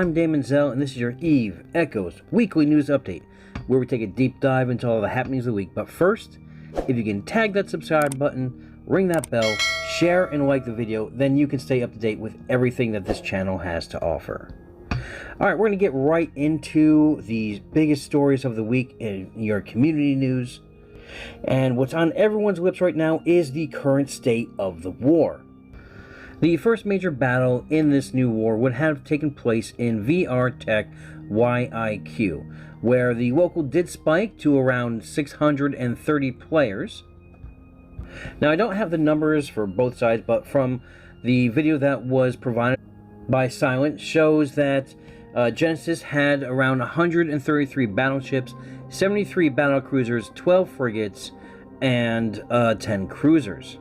I'm Damon Zell, and this is your Eve Echoes Weekly News Update, where we take a deep dive into all the happenings of the week. But first, if you can tag that subscribe button, ring that bell, share and like the video, then you can stay up to date with everything that this channel has to offer. Alright, we're going to get right into the biggest stories of the week in your community news. And what's on everyone's lips right now is the current state of the war. The first major battle in this new war would have taken place in VR-YIQ, where the local did spike to around 630 players. Now, I don't have the numbers for both sides, but from the video that was provided by Silent shows that Genesis had around 133 battleships, 73 battlecruisers, 12 frigates, and 10 cruisers,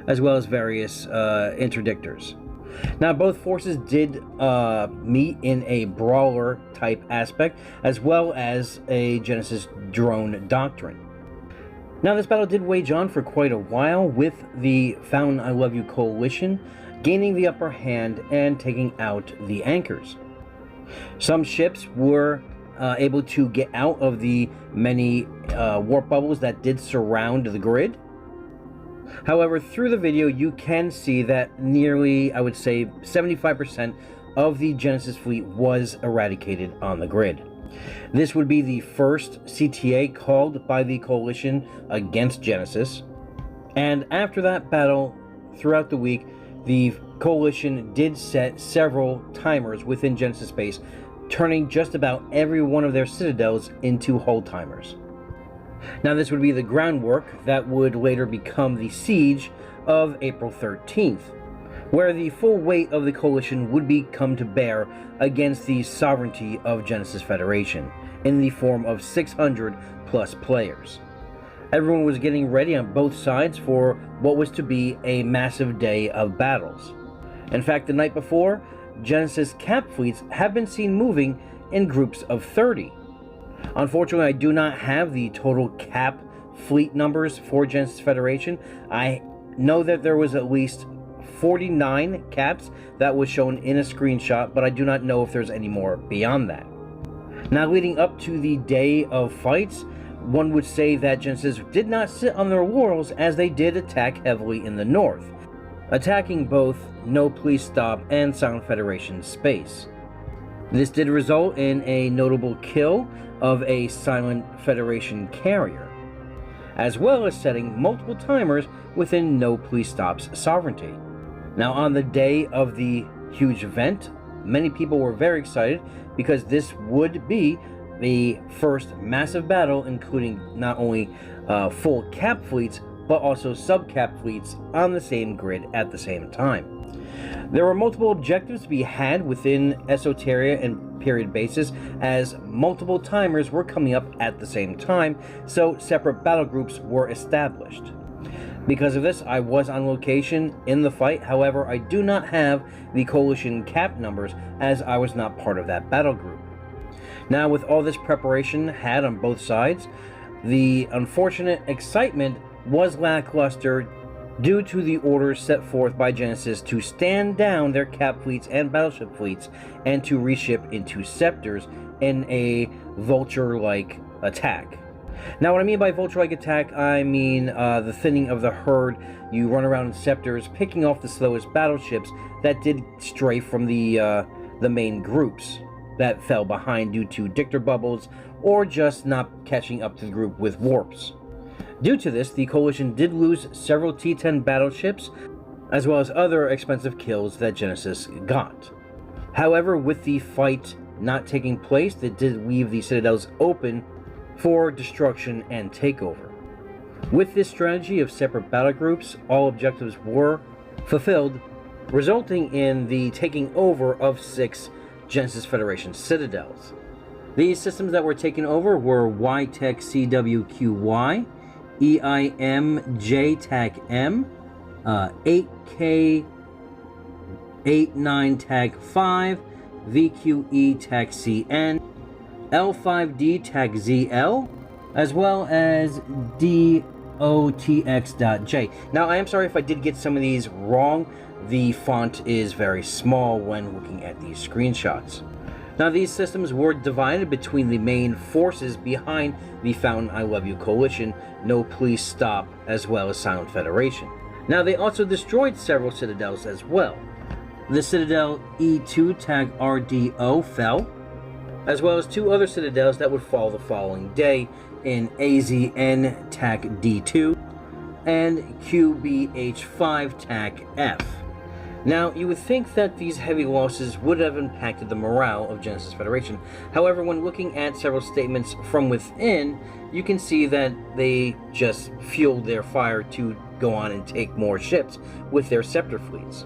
as well as various interdictors. Now, both forces did meet in a brawler type aspect, as well as a Genesis drone doctrine. Now, this battle did wage on for quite a while, with the Fountain I Love You coalition gaining the upper hand and taking out the anchors. Some ships were able to get out of the many warp bubbles that did surround the grid. However, through the video, you can see that nearly, I would say, 75% of the Genesis fleet was eradicated on the grid. This would be the first CTA called by the coalition against Genesis. And after that battle, throughout the week, the coalition did set several timers within Genesis space, turning just about every one of their citadels into hold timers. Now, this would be the groundwork that would later become the siege of April 13th, where the full weight of the coalition would come to bear against the sovereignty of Genesis Federation in the form of 600 plus players. Everyone was getting ready on both sides for what was to be a massive day of battles. In fact, the night before, Genesis cap fleets have been seen moving in groups of 30. Unfortunately, I do not have the total cap fleet numbers for Genesis Federation. I know that there was at least 49 caps that was shown in a screenshot, but I do not know if there's any more beyond that. Now, leading up to the day of fights, one would say that Genesis did not sit on their laurels, as they did attack heavily in the north, attacking both No Please Stop and Silent Federation space. This did result in a notable kill of a Silent Federation carrier, as well as setting multiple timers within No Please Stop's sovereignty. Now, on the day of the huge event, many people were very excited because this would be the first massive battle, including not only full cap fleets, but also sub-cap fleets on the same grid at the same time. There were multiple objectives to be had within Esoteria and period basis, as multiple timers were coming up at the same time, so separate battle groups were established. Because of this, I was on location in the fight. However, I do not have the coalition cap numbers, as I was not part of that battle group. Now, with all this preparation had on both sides, the unfortunate excitement was lackluster due to the orders set forth by Genesis to stand down their cap fleets and battleship fleets and to reship into scepters in a vulture-like attack. Now, what I mean by vulture-like attack, I mean the thinning of the herd. You run around in scepters, picking off the slowest battleships that did stray from the main groups that fell behind due to dictor bubbles or just not catching up to the group with warps. Due to this, the coalition did lose several T-10 battleships, as well as other expensive kills that Genesis got. However, with the fight not taking place, it did leave the Citadels open for destruction and takeover. With this strategy of separate battle groups, all objectives were fulfilled, resulting in the taking over of 6 Genesis Federation Citadels. These systems that were taken over were YTech CWQY, EIM JTAC M, 8K 89 Tag 5, VQE Tag CN, L5D Tag ZL, as well as DOTX.J. Now, I am sorry if I did get some of these wrong. The font is very small when looking at these screenshots. Now, these systems were divided between the main forces behind the Found I Love You coalition, No Please Stop, as well as Silent Federation. Now, they also destroyed several Citadels as well. The Citadel E2 tag RDO fell, as well as 2 other Citadels that would fall the following day in AZN tag D2 and QBH5 tag F. Now, you would think that these heavy losses would have impacted the morale of Genesis Federation. However, when looking at several statements from within, you can see that they just fueled their fire to go on and take more ships with their scepter fleets.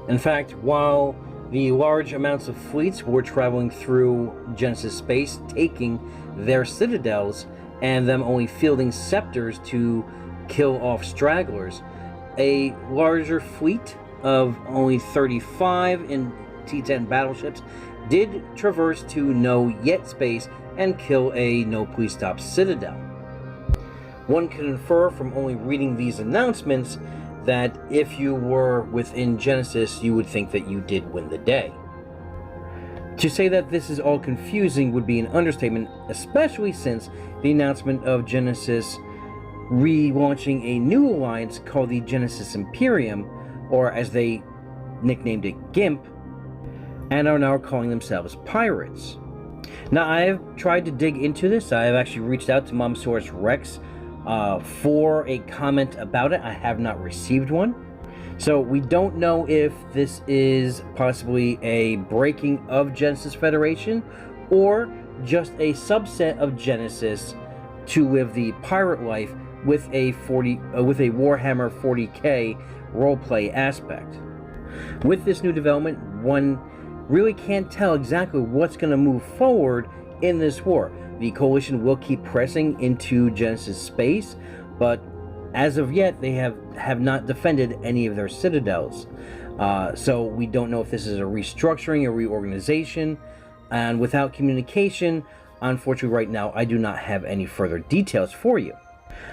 In fact, while the large amounts of fleets were traveling through Genesis space, taking their citadels, and them only fielding scepters to kill off stragglers, a larger fleet of only 35 in T-10 battleships did traverse to No Yet space and kill a No Please Stop Citadel. One can infer from only reading these announcements that if you were within Genesis, you would think that you did win the day. To say that this is all confusing would be an understatement, especially since the announcement of Genesis relaunching a new alliance called the Genesis Imperium, or as they nicknamed it, GIMP, and are now calling themselves pirates. Now, I have tried to dig into this. I have actually reached out to Momsaurus Rex for a comment about it. I have not received one. So we don't know if this is possibly a breaking of Genesis Federation or just a subset of Genesis to live the pirate life with a Warhammer 40k roleplay aspect. With this new development, one really can't tell exactly what's going to move forward in this war. The coalition will keep pressing into Genesis space, but as of yet, they have not defended any of their citadels. So we don't know if this is a restructuring, a reorganization, and without communication, unfortunately right now, I do not have any further details for you.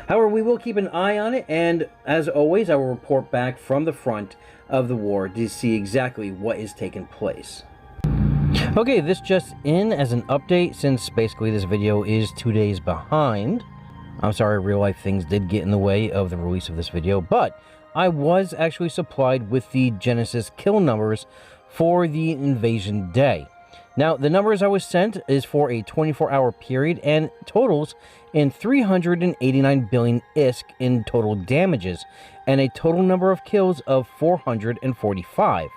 However, we will keep an eye on it, and as always, I will report back from the front of the war to see exactly what is taking place. Okay, this just in as an update, since basically this video is 2 days behind. I'm sorry, real life things did get in the way of the release of this video, but I was actually supplied with the Genesis kill numbers for the invasion day. Now, the numbers I was sent is for a 24-hour period and totals in 389 billion ISK in total damages, and a total number of kills of 445.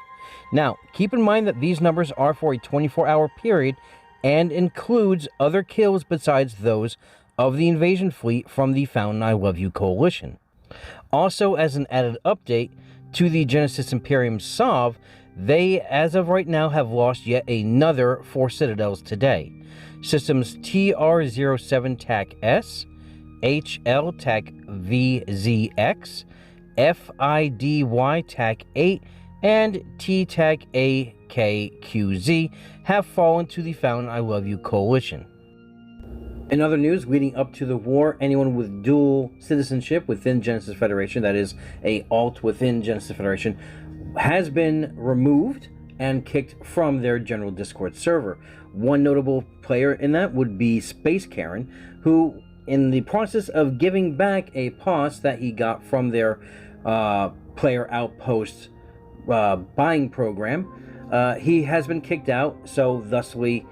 Now, keep in mind that these numbers are for a 24-hour period and includes other kills besides those of the invasion fleet from the Found I Love You coalition. Also, as an added update to the Genesis Imperium SOV, they, as of right now, have lost yet another 4 citadels today. Systems TR07 TAC S, HL TAC VZX, FIDY TAC 8, and T-TAC AKQZ have fallen to the Found I Love You coalition. In other news, leading up to the war, anyone with dual citizenship within Genesis Federation, that is, a alt within Genesis Federation, has been removed and kicked from their general Discord server. One notable player in that would be Space Karen, who, in the process of giving back a POS that he got from their player outpost buying program, he has been kicked out, so thusly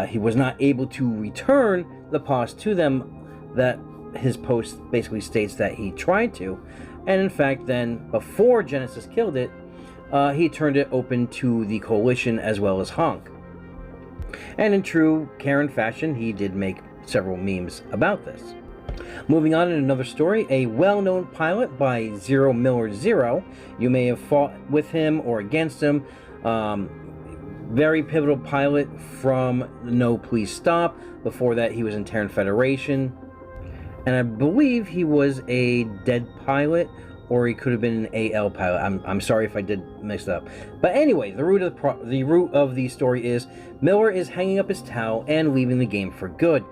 he was not able to return the POS to them. That his post basically states that he tried to, and in fact then before Genesis killed it, he turned it open to the coalition as well as Honk. And in true Karen fashion, he did make several memes about this. Moving on in another story, a well-known pilot by Zero Miller Zero, you may have fought with him or against him, very pivotal pilot from No Please Stop. Before that, he was in Terran Federation, and I believe he was a dead pilot, or he could have been an AL pilot. I'm sorry if I did mix it up. But anyway, the root of the story is Miller is hanging up his towel and leaving the game for good,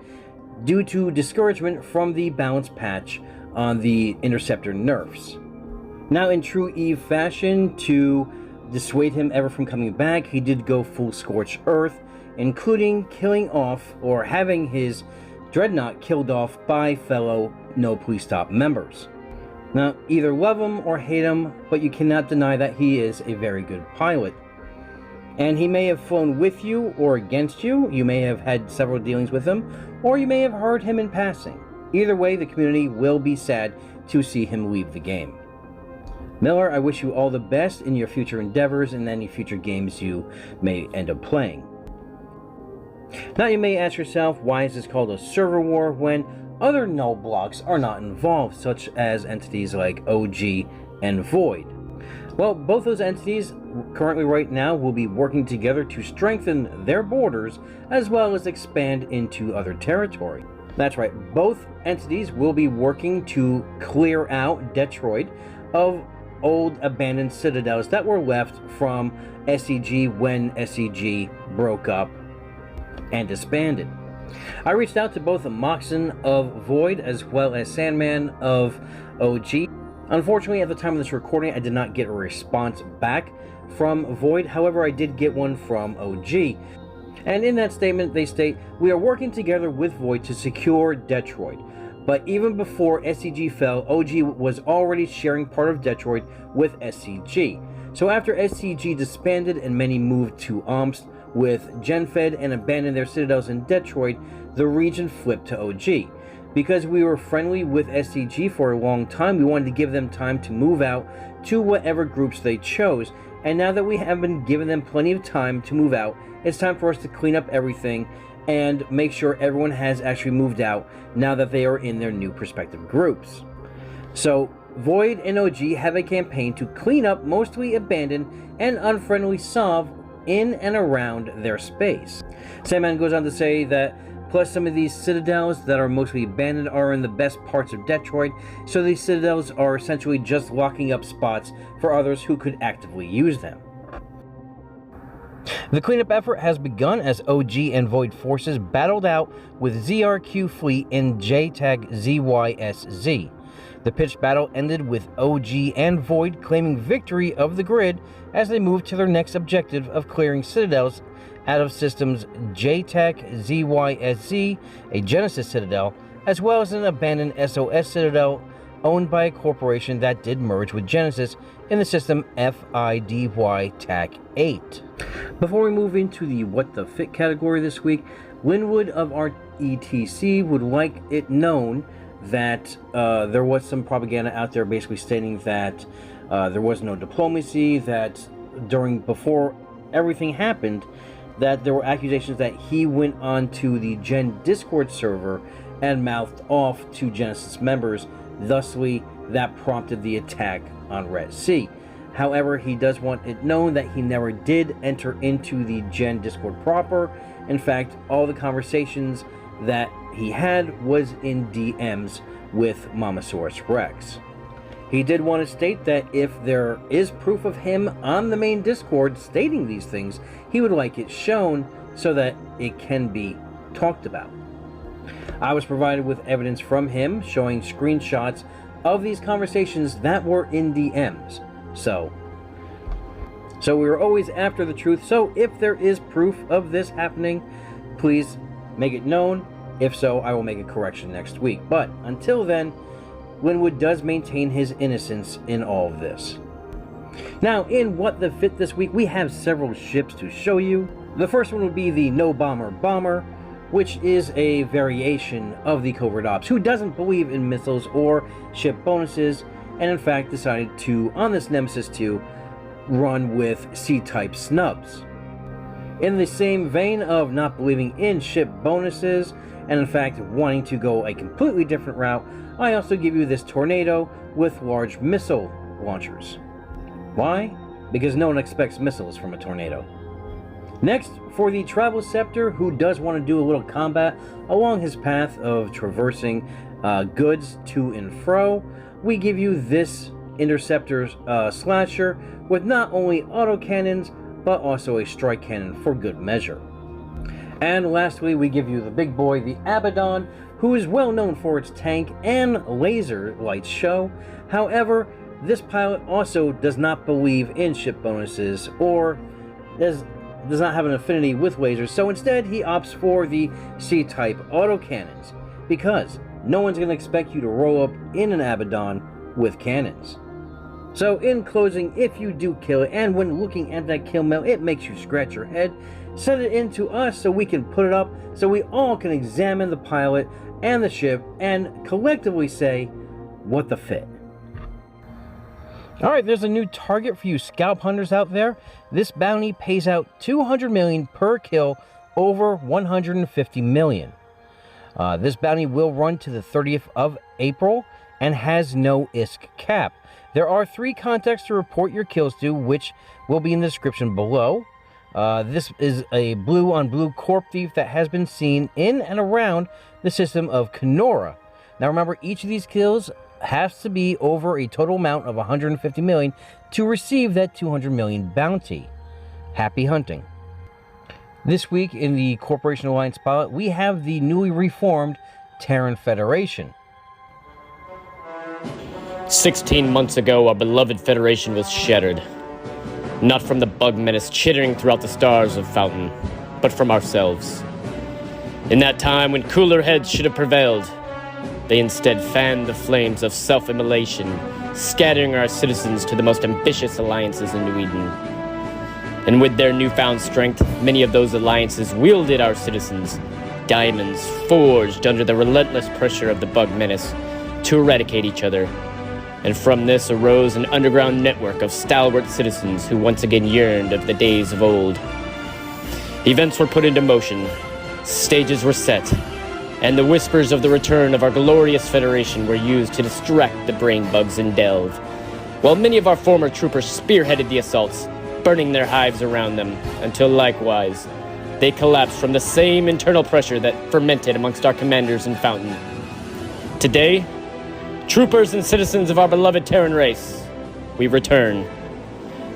due to discouragement from the balance patch on the Interceptor nerfs. Now, in true Eve fashion, to dissuade him ever from coming back, he did go full Scorched Earth including killing off or having his dreadnought killed off by fellow No Please Stop members. Now, either love him or hate him, but you cannot deny that he is a very good pilot. And he may have flown with you or against you, you may have had several dealings with him, or you may have heard him in passing. Either way, the community will be sad to see him leave the game. Miller, I wish you all the best in your future endeavors and any future games you may end up playing. Now you may ask yourself, why is this called a server war when other null blocks are not involved, such as entities like OG and Void? Well, both those entities currently right now will be working together to strengthen their borders as well as expand into other territory. That's right, both entities will be working to clear out Detroit of old abandoned citadels that were left from SCG when SCG broke up and disbanded. I reached out to both Moxon of Void as well as Sandman of OG. Unfortunately, at the time of this recording, I did not get a response back from Void. However, I did get one from OG. And in that statement, they state, "We are working together with Void to secure Detroit. But even before SCG fell, OG was already sharing part of Detroit with SCG. So after SCG disbanded and many moved to Omsk with GenFed and abandoned their citadels in Detroit, the region flipped to OG. Because we were friendly with SCG for a long time, we wanted to give them time to move out to whatever groups they chose. And now that we have been giving them plenty of time to move out, it's time for us to clean up everything and make sure everyone has actually moved out now that they are in their new prospective groups. So Void and OG have a campaign to clean up mostly abandoned and unfriendly Sov in and around their space." Sandman goes on to say that plus some of these citadels that are mostly abandoned are in the best parts of Detroit, so these citadels are essentially just locking up spots for others who could actively use them. The cleanup effort has begun as OG and Void forces battled out with ZRQ fleet in JTAG-ZYSZ. The pitched battle ended with OG and Void claiming victory of the grid as they moved to their next objective of clearing citadels out of systems JTAG-ZYSZ, a Genesis Citadel, as well as an abandoned SOS Citadel owned by a corporation that did merge with Genesis in the system FIDY-TAC-8. Before we move into the What the Fit category this week, Lynnwood of our ETC would like it known that there was some propaganda out there basically stating that there was no diplomacy, that before everything happened, that there were accusations that he went onto the Gen Discord server and mouthed off to Genesis members, thusly that prompted the attack on Red Sea. However, he does want it known that he never did enter into the Gen Discord proper. In fact, all the conversations that he had was in DMs with Mamasaurus Rex. He did want to state that if there is proof of him on the main Discord stating these things, he would like it shown so that it can be talked about. I was provided with evidence from him showing screenshots of these conversations that were in DMs. So we were always after the truth. So if there is proof of this happening, please make it known. If so, I will make a correction next week. But until then, Lynnwood does maintain his innocence in all of this. Now, in What the Fit this week, we have several ships to show you. The first one would be the No Bomber Bomber, which is a variation of the Covert Ops, who doesn't believe in missiles or ship bonuses, and in fact decided to, on this Nemesis 2, run with C-type snubs. In the same vein of not believing in ship bonuses, and in fact wanting to go a completely different route, I also give you this Tornado with large missile launchers. Why? Because no one expects missiles from a Tornado. Next, for the Travel Scepter, who does want to do a little combat along his path of traversing goods to and fro, we give you this Interceptor Slasher with not only autocannons, but also a strike cannon for good measure. And lastly, we give you the big boy, the Abaddon, who is well known for its tank and laser light show. However, this pilot also does not believe in ship bonuses, or does not have an affinity with lasers, so instead he opts for the C-type autocannons, because no one's going to expect you to roll up in an Abaddon with cannons. So in closing, if you do kill it, and when looking at that kill mail, it makes you scratch your head, send it in to us so we can put it up, so we all can examine the pilot and the ship, and collectively say, what the fit. Alright, there's a new target for you scalp hunters out there. This bounty pays out $200 million per kill over $150 million. This bounty will run to the 30th of April and has no ISK cap. There are 3 contacts to report your kills to, which will be in the description below. This is a blue-on-blue corp thief that has been seen in and around the system of Kenora. Now remember, each of these kills has to be over a total amount of $150 million to receive that $200 million bounty. Happy hunting. This week in the Corporation Alliance pilot, we have the newly reformed Terran Federation. 16 months ago, our beloved Federation was shattered. Not from the bug menace chittering throughout the stars of Fountain, but from ourselves. In that time when cooler heads should have prevailed, they instead fanned the flames of self-immolation, scattering our citizens to the most ambitious alliances in New Eden. And with their newfound strength, many of those alliances wielded our citizens, diamonds forged under the relentless pressure of the bug menace, to eradicate each other. And from this arose an underground network of stalwart citizens who once again yearned of the days of old. Events were put into motion, stages were set, and the whispers of the return of our glorious Federation were used to distract the brain bugs in Delve, while many of our former troopers spearheaded the assaults, burning their hives around them, until likewise, they collapsed from the same internal pressure that fermented amongst our commanders in Fountain. Today, troopers and citizens of our beloved Terran race, we return.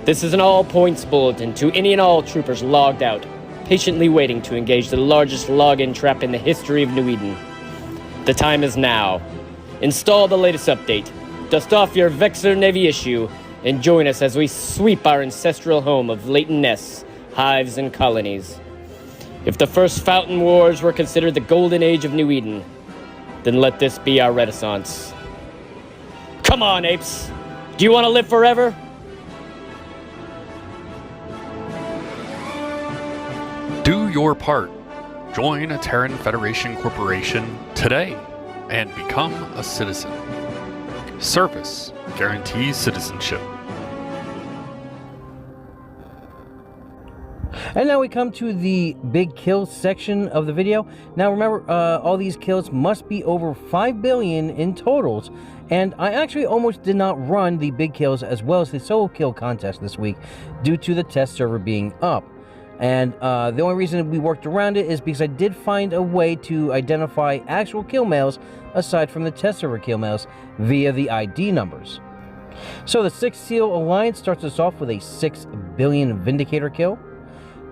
This is an all-points bulletin to any and all troopers logged out, patiently waiting to engage the largest login trap in the history of New Eden. The time is now. Install the latest update, dust off your Vexor Navy issue, and join us as we sweep our ancestral home of latent nests, hives, and colonies. If the first Fountain Wars were considered the golden age of New Eden, then let this be our renaissance. Come on, apes! Do you want to live forever? Do your part. Join a Terran Federation Corporation today and become a citizen. Service guarantees citizenship. And now we come to the big kill section of the video. Now remember, all these kills must be over 5 billion in totals. And I actually almost did not run the big kills as well as the solo kill contest this week due to the test server being up. And the only reason we worked around it is because I did find a way to identify actual kill mails aside from the test server kill mails via the ID numbers. So the 6th Seal Alliance starts us off with a 6 billion Vindicator kill.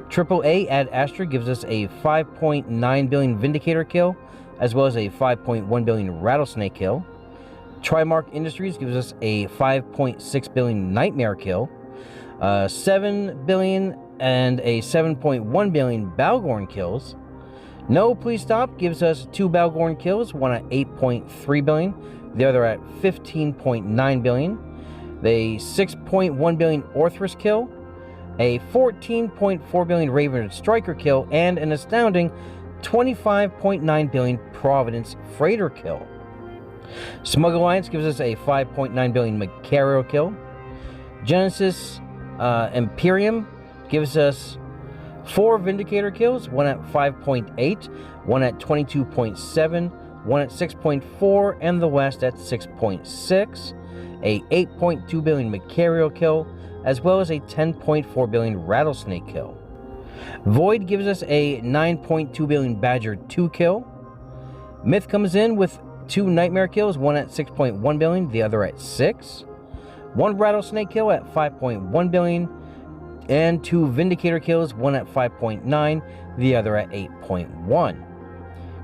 AAA Ad Astra gives us a 5.9 billion Vindicator kill, as well as a 5.1 billion Rattlesnake kill. Trimark Industries gives us a 5.6 billion Nightmare kill, 7 billion and a 7.1 billion Balgorn kills. No Please Stop gives us 2 Balgorn kills, one at 8.3 billion, the other at 15.9 billion. The 6.1 billion Orthrus kill, a 14.4 billion Raven Striker kill, and an astounding 25.9 billion Providence Freighter kill. Smug Alliance gives us a 5.9 billion Macario kill. Genesis Imperium gives us 4 Vindicator kills, one at 5.8, one at 22.7, one at 6.4, and the last at 6.6. A 8.2 billion Macario kill, as well as a 10.4 billion Rattlesnake kill. Void gives us a 9.2 billion Badger 2 kill. Myth comes in with 2 Nightmare kills, one at 6.1 billion, the other at 6. 1 Rattlesnake kill at 5.1 billion, and 2 Vindicator kills, one at 5.9, the other at 8.1.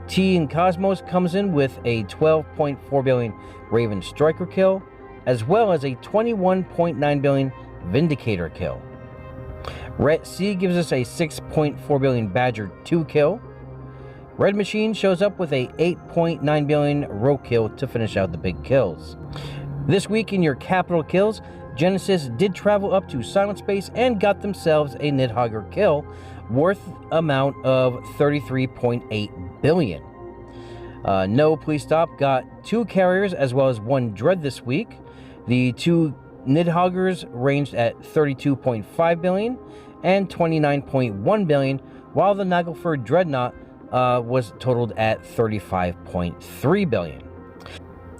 T in Cosmos comes in with a 12.4 billion Raven Striker kill, as well as a 21.9 billion Vindicator kill. Red Sea gives us a 6.4 billion Badger 2 kill. Red Machine shows up with a 8.9 billion Roadkill to finish out the big kills. This week in your capital kills, Genesis did travel up to Silent Space and got themselves a Nidhogger kill worth amount of 33.8 billion. No Please Stop got 2 carriers as well as 1 Dread this week. The 2 Nidhoggers ranged at 32.5 billion and 29.1 billion, while the Naglfar Dreadnought was totaled at 35.3 billion.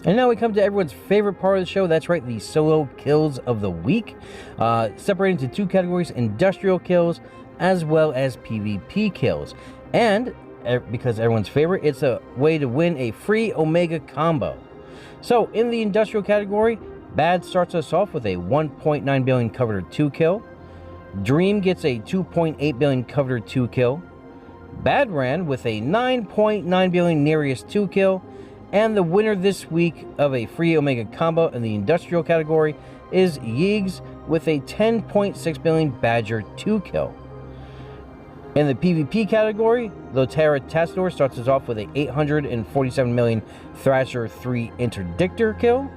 And now we come to everyone's favorite part of the show. That's right, the solo kills of the week. Separated into 2 categories, industrial kills as well as PvP kills. And because everyone's favorite, it's a way to win a free Omega combo. So in the industrial category, Bad starts us off with a 1.9 billion Coveter 2 kill. Dream gets a 2.8 billion Coveter 2 kill. Bad ran with a 9.9 billion Nereus 2 kill. And the winner this week of a free Omega combo in the industrial category is Yeegs with a 10.6 billion Badger 2 kill. In the PvP category, Lotera Tastador starts us off with a 847 million Thrasher 3 Interdictor kill.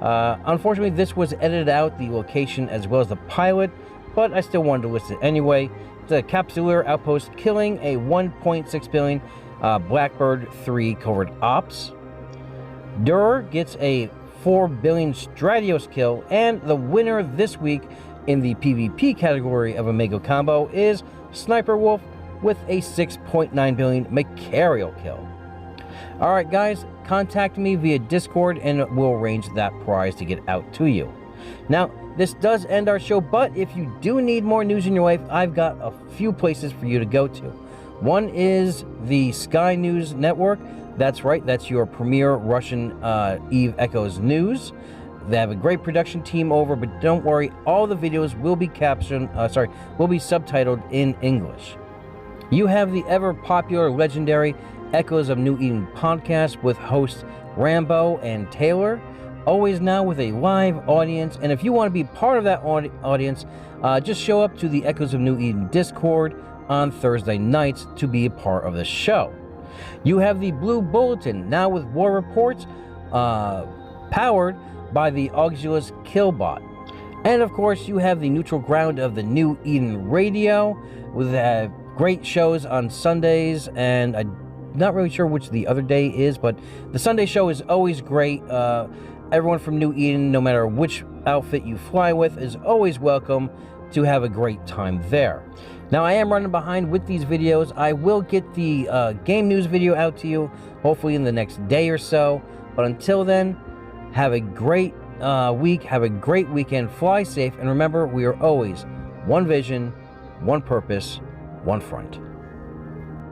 Unfortunately, this was edited out, the location as well as the pilot, but I still wanted to list it anyway. It's a Capsular Outpost killing a 1.6 billion Blackbird 3 Covert Ops. Durer gets a 4 billion Stratios kill, and the winner this week in the PvP category of Omega combo is Sniper Wolf with a 6.9 billion Macarial kill. Alright guys, contact me via Discord and we'll arrange that prize to get out to you. Now, this does end our show, but if you do need more news in your life, I've got a few places for you to go to. One is the Sky News Network. That's right, that's your premier Russian Eve Echoes news. They have a great production team over, but don't worry, all the videos will be will be subtitled in English. You have the ever popular, legendary Echoes of New Eden podcast with hosts Rambo and Taylor, always now with a live audience. And if you want to be part of that audience, just show up to the Echoes of New Eden Discord on Thursday nights to be a part of the show. You have the Blue Bulletin, now with war reports, powered by the Auxilus Killbot. And of course, you have the Neutral Ground of the New Eden Radio, with great shows on Sundays, and I'm not really sure which the other day is, but the Sunday show is always great. Everyone from New Eden, no matter which outfit you fly with, is always welcome to have a great time there. Now, I am running behind with these videos. I will get the game news video out to you, hopefully in the next day or so. But until then, have a great week, have a great weekend, fly safe, and remember, we are always one vision, one purpose, one front.